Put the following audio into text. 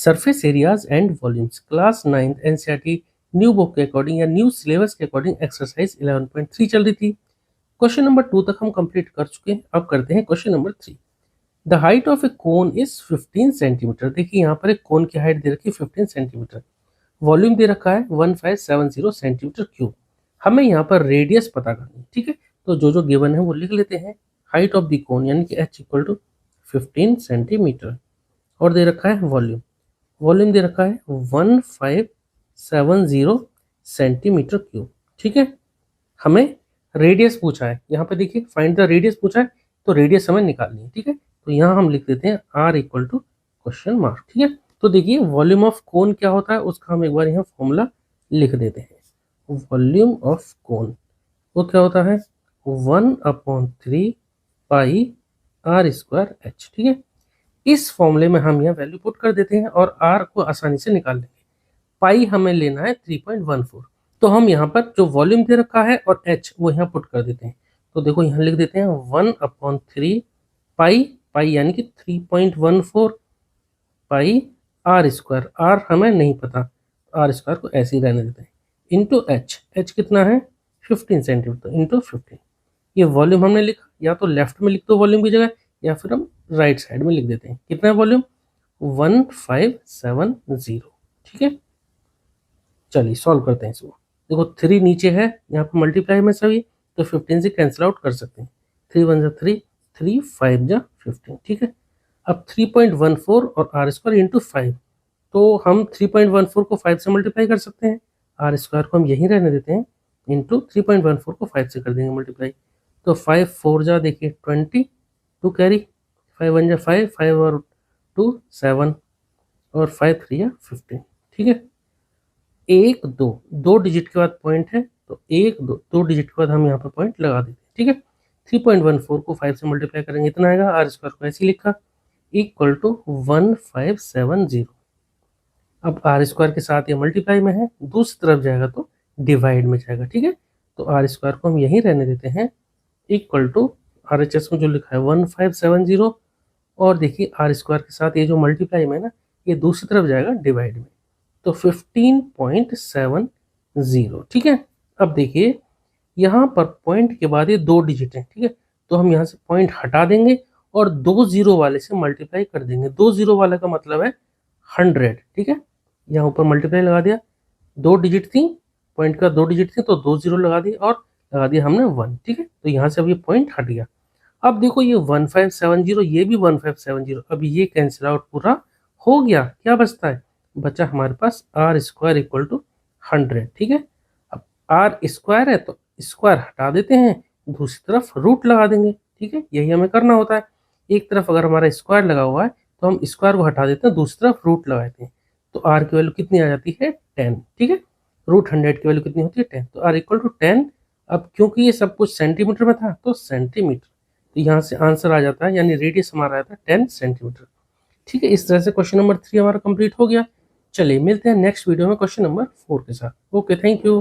Surface areas and volumes class 9th NCERT new book के according या new syllabus के according exercise 11.3 चल रही थी। क्वेश्चन नंबर 2 तक हम कंप्लीट कर चुके हैं। अब करते हैं question number 3। The height of A cone is 15 centimetre. देखिए यहाँ पर एक कोन की हाइट दे रखी है 15 सेंटीमीटर, वॉल्यूम दे रखा है 1570 सेंटीमीटर क्यूब। हमें यहाँ पर रेडियस पता करनी है, ठीक है। तो जो जो गिवन है वो लिख लेते हैं। हाइट ऑफ द कोन यानी कि h इक्वल टू 15 सेंटीमीटर और दे रखा है वॉल्यूम, वॉल्यूम दे रखा है 1570 सेंटीमीटर क्यूब, ठीक है। हमें रेडियस पूछा है, यहाँ पे देखिए फाइंड द रेडियस पूछा है, तो रेडियस हमें निकालनी है, ठीक है। तो यहाँ हम लिख देते हैं r equal to question mark, ठीक है। तो देखिए वॉल्यूम ऑफ कोन क्या होता है उसका हम एक बार यहाँ फॉर्मूला लिख देते हैं। वॉल्यूम ऑफ कोन वो क्या होता है 1/3 पाई r² h, ठीक है। इस फॉर्मूले में हम यहाँ वैल्यू पुट कर देते हैं और r को आसानी से निकाल लेंगे। पाई हमें लेना है 3.14, तो हम यहाँ पर जो वॉल्यूम दे रखा है और h वो यहाँ पुट कर देते हैं। तो देखो यहाँ लिख देते हैं 1/3 पाई, पाई यानी कि 3.14 पाई r², r हमें नहीं पता, r² को ऐसे ही रहने देते हैं, इंटू h कितना है 15 सेंटीमीटर इंटू 15। ये वॉल्यूम हमने लिखा, या तो लेफ्ट में लिख दो वॉल्यूम की जगह या फिर हम राइट साइड में लिख देते हैं। कितना है वॉल्यूम 1570, ठीक है। चलिए सॉल्व करते हैं इसको। देखो 3 नीचे है, यहाँ पर मल्टीप्लाई में सभी, तो 15 से कैंसिल आउट कर सकते हैं। 3 1 3, 3 5 जा 15, ठीक है। अब 3.14 और r² इंटू 5, तो हम 3.14 को 5 से मल्टीप्लाई कर सकते हैं, r² को हम यहीं रहने देते हैं, इंटू 3.14 को 5 से कर देंगे मल्टीप्लाई। तो 5 4 जा देखिए 20, 2 कैरी, 5 1 जा 5, 5 और 2 7 और 5 3 या 15, ठीक है। 1 2 2 डिजिट के बाद पॉइंट है, तो 1 2 2 डिजिट के बाद हम यहाँ पर पॉइंट लगा देते हैं, ठीक है। 3.14 को 5 से मल्टीप्लाई करेंगे, इतना आएगा। r² को ऐसे लिखा इक्वल टू 1570। अब r² के साथ ये मल्टीप्लाई में है, दूसरी तरफ जाएगा तो डिवाइड में जाएगा, ठीक है। तो r² को हम यहीं रहने देते हैं, इक्वल टू RHS में जो लिखा है 1570, और देखिए r² के साथ ये जो मल्टीप्लाई में है ना, ये दूसरी तरफ जाएगा डिवाइड में, तो 15.70, ठीक है। अब देखिए यहाँ पर पॉइंट के बाद ये 2 डिजिट है, ठीक है। तो हम यहाँ से पॉइंट हटा देंगे और 2 जीरो वाले से मल्टीप्लाई कर देंगे। 2 जीरो वाले का मतलब है 100, ठीक है। यहाँ ऊपर मल्टीप्लाई लगा दिया, 2 डिजिट थी, पॉइंट का 2 डिजिट थी, तो 2 जीरो लगा दिए और लगा दिया हमने 1, ठीक है। तो यहाँ से अब ये पॉइंट हट गया। अब देखो ये 1570, ये भी 1570, अब ये कैंसिल आउट पूरा हो गया। क्या बचता है, बचा हमारे पास r² इक्वल टू 100, ठीक है। अब r² है तो स्क्वायर हटा देते हैं, दूसरी तरफ रूट लगा देंगे, ठीक है। यही हमें करना होता है। एक तरफ अगर हमारा स्क्वायर लगा हुआ है तो हम स्क्वायर को हटा देते हैं, दूसरी तरफ रूट लगा देते हैं, तो r की वैल्यू कितनी आ जाती है 10, ठीक है। रूट 100 की वैल्यू कितनी होती है 10, तो r इक्वल टू 10। अब क्योंकि ये सब कुछ सेंटीमीटर में था तो सेंटीमीटर, तो यहाँ से आंसर आ जाता है, यानी रेडियस हमारा आता है 10 सेंटीमीटर, ठीक है। इस तरह से क्वेश्चन नंबर 3 हमारा कंप्लीट हो गया। चलिए मिलते हैं नेक्स्ट वीडियो में क्वेश्चन नंबर 4 के साथ। Okay, thank you.